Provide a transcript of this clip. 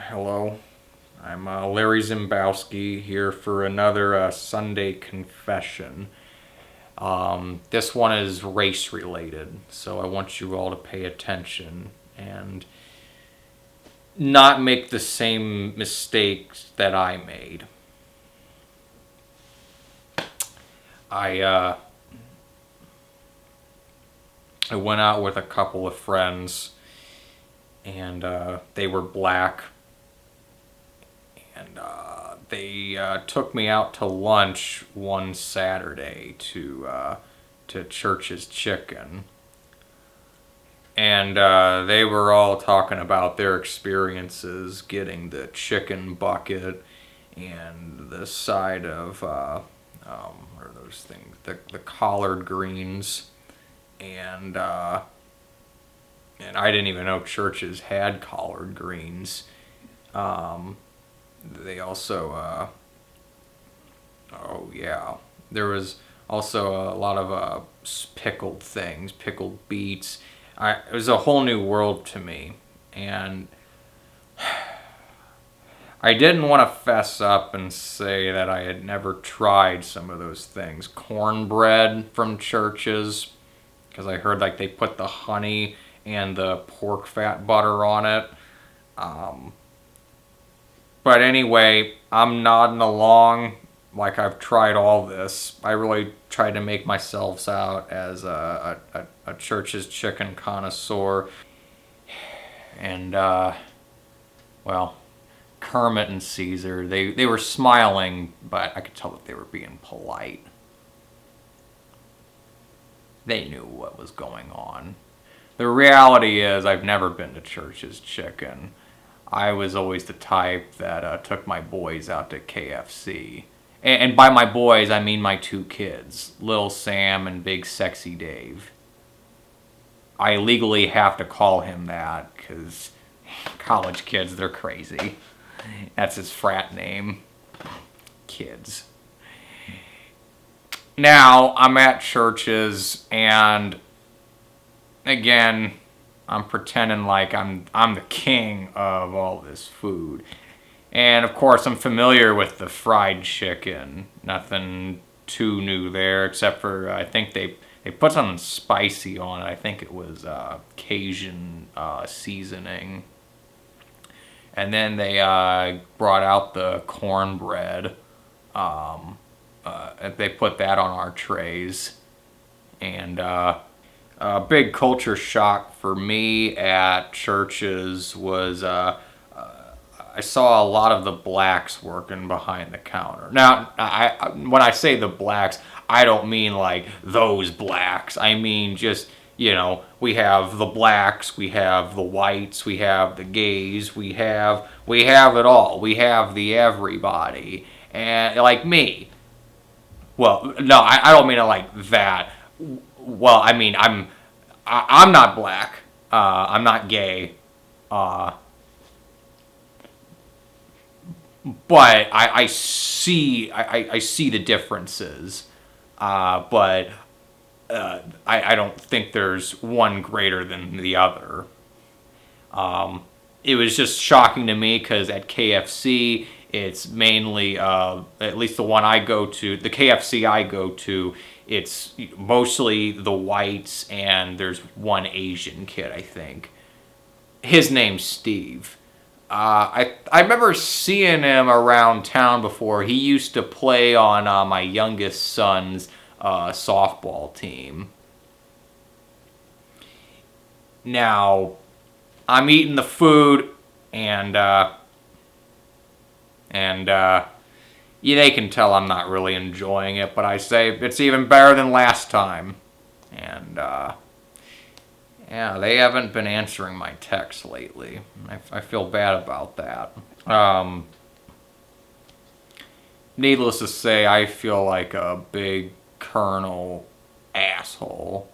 Hello. I'm Larry Zimbowski here for another Sunday confession. This one is race related, so I want you all to pay attention and not make the same mistakes that I made. I uh, I went out with a couple of friends, and they were black, and they took me out to lunch one Saturday to Church's Chicken, and they were all talking about their experiences getting the chicken bucket and the side of what are those things, the collard greens, and and I didn't even know Church's had collard greens. Um, they also oh yeah, there was also a lot of pickled things, pickled beets. It was a whole new world to me, and I didn't want to fess up and say that I had never tried some of those things. Cornbread from Church's, because I heard like they put the honey and the pork fat butter on it. Um, but anyway, I'm nodding along like I've tried all this. I really tried to make myself out as a Church's Chicken connoisseur. And, well, Kermit and Caesar, they were smiling, but I could tell that they were being polite. They knew what was going on. The reality is, I've never been to Church's Chicken. I was always the type that took my boys out to KFC. And by my boys, I mean my two kids, Lil Sam and Big Sexy Dave. I legally have to call him that because college kids, they're crazy. That's his frat name. Kids. Now, I'm at Church's, and again, I'm pretending like I'm the king of all this food. And of course, I'm familiar with the fried chicken. Nothing too new there, except for I think they put something spicy on it. I think it was Cajun seasoning. And then they brought out the cornbread. They put that on our trays. And a big culture shock for me at Church's was I saw a lot of the blacks working behind the counter. Now, when I say the blacks, I don't mean like those blacks. I mean just, we have the blacks, we have the whites, we have the gays, we have it all. We have the everybody. And like me. Well, no, I don't mean it like that. Well, I mean I'm not black. I'm not gay. Uh, but I see the differences. But I don't think there's one greater than the other. It was just shocking to me because at KFC, it's mainly, at least the one I go to, the KFC I go to, it's mostly the whites, and there's one Asian kid, I think. His name's Steve. I remember seeing him around town before. He used to play on my youngest son's softball team. Now, I'm eating the food, and yeah, they can tell I'm not really enjoying it, but I say it's even better than last time. And yeah, they haven't been answering my texts lately. I feel bad about that. Needless to say, I feel like a big Colonel asshole.